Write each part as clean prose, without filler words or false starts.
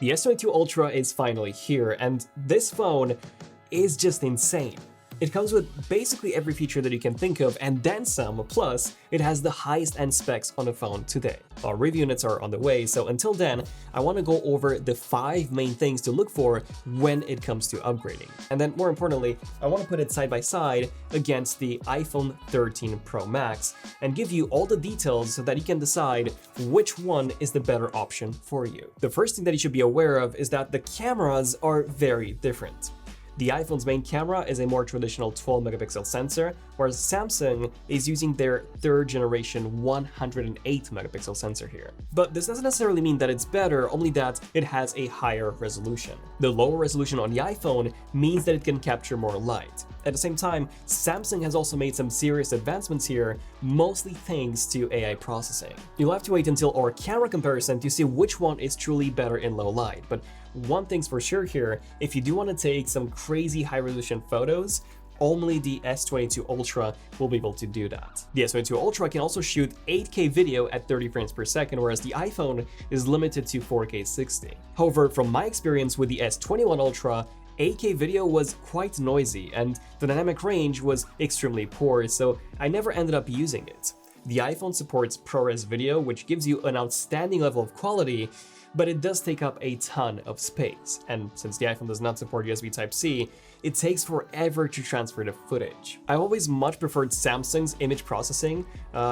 The S22 Ultra is finally here, and this phone is just insane. It comes with basically every feature that you can think of and then some, plus it has the highest end specs on the phone today. Our review units are on the way, so until then, I want to go over the 5 main things to look for when it comes to upgrading. And then more importantly, I want to put it side by side against the iPhone 13 Pro Max and give you all the details so that you can decide which one is the better option for you. The first thing that you should be aware of is that the cameras are very different. The iPhone's main camera is a more traditional 12-megapixel sensor, whereas Samsung is using their 3rd generation 108-megapixel sensor here. But this doesn't necessarily mean that it's better, only that it has a higher resolution. The lower resolution on the iPhone means that it can capture more light. At the same time, Samsung has also made some serious advancements here, mostly thanks to AI processing. You'll have to wait until our camera comparison to see which one is truly better in low light, but one thing's for sure here, if you do want to take some crazy high-resolution photos, only the S22 Ultra will be able to do that. The S22 Ultra can also shoot 8K video at 30 frames per second, whereas the iPhone is limited to 4K 60. However, from my experience with the S21 Ultra, 8K video was quite noisy and the dynamic range was extremely poor, so I never ended up using it. The iPhone supports ProRes video, which gives you an outstanding level of quality, but it does take up a ton of space, and since the iPhone does not support USB Type-C, it takes forever to transfer the footage. I've always much preferred Samsung's image processing.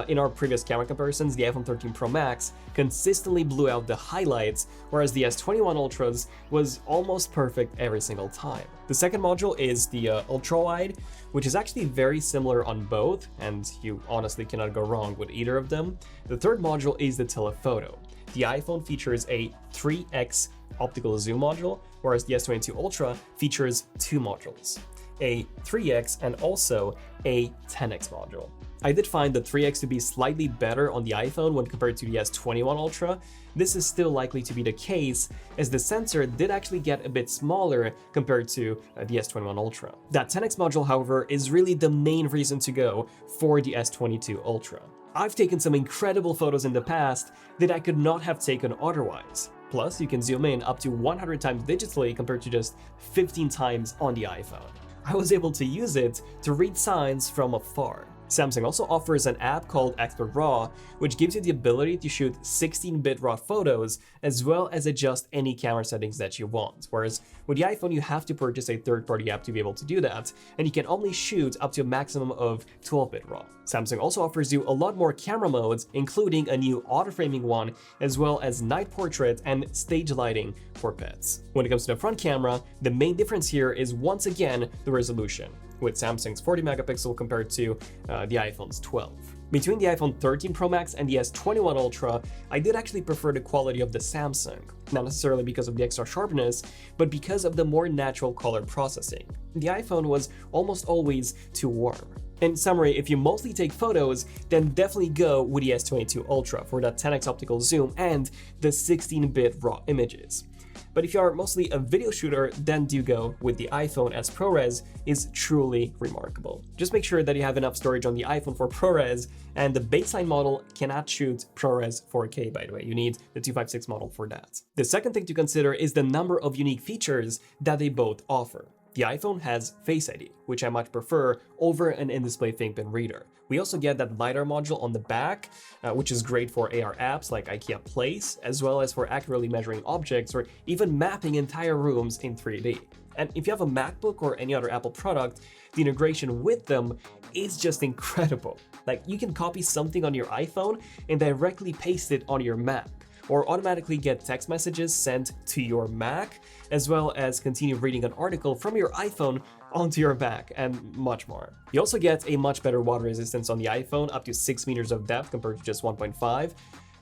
In our previous camera comparisons, the iPhone 13 Pro Max consistently blew out the highlights, whereas the S21 Ultra's was almost perfect every single time. The second module is the ultra-wide, which is actually very similar on both, and you honestly cannot go wrong with either of them. The third module is the telephoto. The iPhone features a 3x optical zoom module, whereas the S22 Ultra features 2 modules, a 3x and also a 10x module. I did find the 3x to be slightly better on the iPhone when compared to the S21 Ultra. This is still likely to be the case, as the sensor did actually get a bit smaller compared to the S21 Ultra. That 10x module, however, is really the main reason to go for the S22 Ultra. I've taken some incredible photos in the past that I could not have taken otherwise. Plus, you can zoom in up to 100 times digitally compared to just 15 times on the iPhone. I was able to use it to read signs from afar. Samsung also offers an app called Expert RAW, which gives you the ability to shoot 16-bit RAW photos, as well as adjust any camera settings that you want. Whereas with the iPhone, you have to purchase a third-party app to be able to do that, and you can only shoot up to a maximum of 12-bit RAW. Samsung also offers you a lot more camera modes, including a new auto-framing one, as well as night portrait and stage lighting for pets. When it comes to the front camera, the main difference here is once again the resolution, with Samsung's 40 megapixel compared to the iPhone's 12. Between the iPhone 13 Pro Max and the S21 Ultra, I did actually prefer the quality of the Samsung, not necessarily because of the extra sharpness, but because of the more natural color processing. The iPhone was almost always too warm. In summary, if you mostly take photos, then definitely go with the S22 Ultra for that 10x optical zoom and the 16-bit RAW images. But if you are mostly a video shooter, then do go with the iPhone, as ProRes is truly remarkable. Just make sure that you have enough storage on the iPhone for ProRes, and the baseline model cannot shoot ProRes 4K, by the way. You need the 256 model for that. The second thing to consider is the number of unique features that they both offer. The iPhone has Face ID, which I much prefer over an in-display fingerprint reader. We also get that LiDAR module on the back, which is great for AR apps like IKEA Place, as well as for accurately measuring objects or even mapping entire rooms in 3D. And if you have a MacBook or any other Apple product, the integration with them is just incredible. Like, you can copy something on your iPhone and directly paste it on your Mac, or automatically get text messages sent to your Mac, as well as continue reading an article from your iPhone onto your Mac, and much more. You also get a much better water resistance on the iPhone, up to 6 meters of depth compared to just 1.5,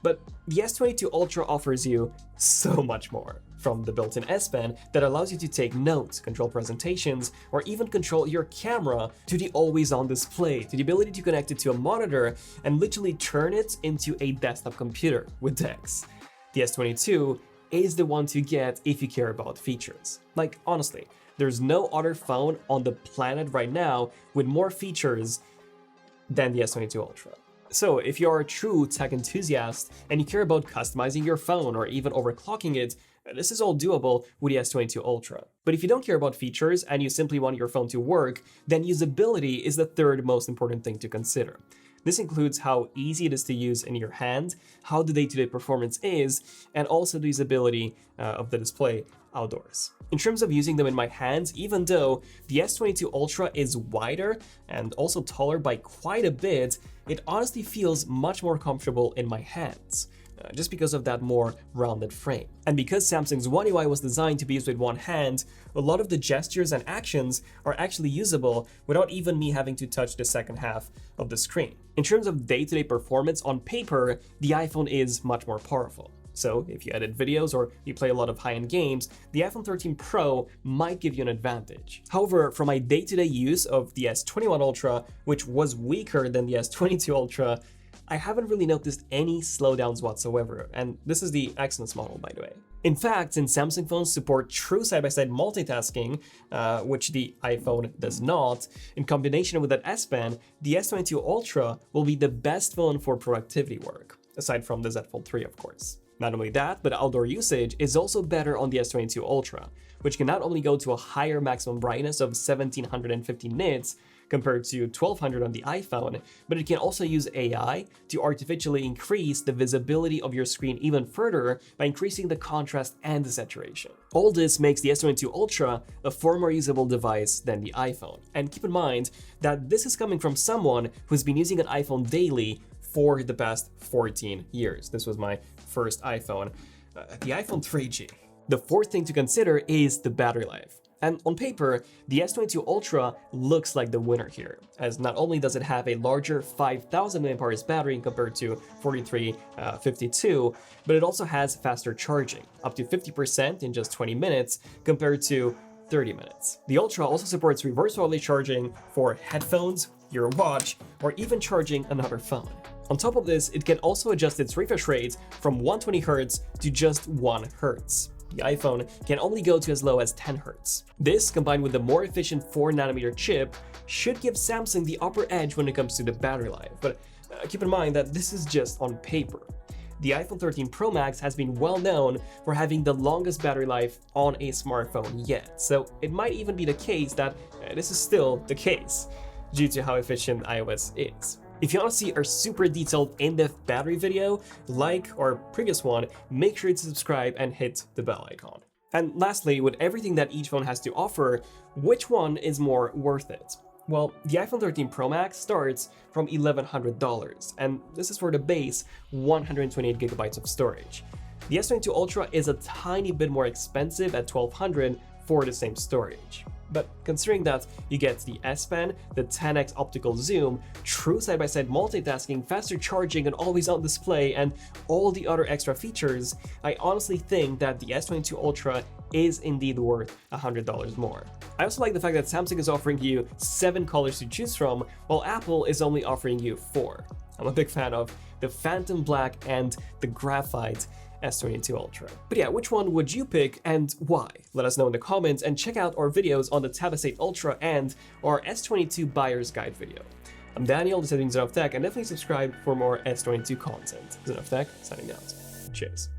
but the S22 Ultra offers you so much more. From the built-in S Pen that allows you to take notes, control presentations, or even control your camera, to the always-on display, to the ability to connect it to a monitor and literally turn it into a desktop computer with DeX. The S22 is the one to get if you care about features. Like, honestly, there's no other phone on the planet right now with more features than the S22 Ultra. So if you're a true tech enthusiast and you care about customizing your phone or even overclocking it, This is all doable with the S22 Ultra. But if you don't care about features and you simply want your phone to work, then usability is the third most important thing to consider. This includes how easy it is to use in your hand, how the day-to-day performance is, and also the usability of the display outdoors. In terms of using them in my hands, even though the S22 Ultra is wider and also taller by quite a bit, it honestly feels much more comfortable in my hands. Just because of that more rounded frame. And because Samsung's One UI was designed to be used with one hand, a lot of the gestures and actions are actually usable without even me having to touch the second half of the screen. In terms of day-to-day performance on paper, the iPhone is much more powerful. So if you edit videos or you play a lot of high-end games, the iPhone 13 Pro might give you an advantage. However, for my day-to-day use of the S21 Ultra, which was weaker than the S22 Ultra, I haven't really noticed any slowdowns whatsoever, and this is the Exynos model, by the way. In fact, since Samsung phones support true side-by-side multitasking, which the iPhone does not, in combination with that S Pen, the S22 Ultra will be the best phone for productivity work, aside from the Z Fold 3, of course. Not only that, but outdoor usage is also better on the S22 Ultra, which can not only go to a higher maximum brightness of 1750 nits, compared to 1200 on the iPhone, but it can also use AI to artificially increase the visibility of your screen even further by increasing the contrast and the saturation. All this makes the S22 Ultra a far more usable device than the iPhone. And keep in mind that this is coming from someone who's been using an iPhone daily for the past 14 years. This was my first iPhone, the iPhone 3G. The fourth thing to consider is the battery life. And on paper, the S22 Ultra looks like the winner here, as not only does it have a larger 5000 mAh battery compared to 4352, but it also has faster charging, up to 50% in just 20 minutes compared to 30 minutes. The Ultra also supports reverse wireless charging for headphones, your watch, or even charging another phone. On top of this, it can also adjust its refresh rate from 120Hz to just 1Hz. The iPhone can only go to as low as 10 Hz. This, combined with the more efficient 4nm chip, should give Samsung the upper edge when it comes to the battery life, but keep in mind that this is just on paper. The iPhone 13 Pro Max has been well known for having the longest battery life on a smartphone yet, so it might even be the case that this is still the case, due to how efficient iOS is. If you want to see our super detailed in-depth battery video, like our previous one, make sure to subscribe and hit the bell icon. And lastly, with everything that each phone has to offer, which one is more worth it? Well, the iPhone 13 Pro Max starts from $1,100, and this is for the base 128GB of storage. The S22 Ultra is a tiny bit more expensive at $1,200 for the same storage. But considering that you get the S Pen, the 10x optical zoom, true side-by-side multitasking, faster charging, and always-on display, and all the other extra features, I honestly think that the S22 Ultra is indeed worth $100 more. I also like the fact that Samsung is offering you 7 colors to choose from, while Apple is only offering you 4. I'm a big fan of the Phantom Black and the Graphite S22 Ultra. But yeah, which one would you pick and why? Let us know in the comments, and check out our videos on the Tab S8 Ultra and our S22 Buyer's Guide video. I'm Daniel, this has been Zone of Tech, and definitely subscribe for more S22 content. Zone of Tech, signing out. Cheers.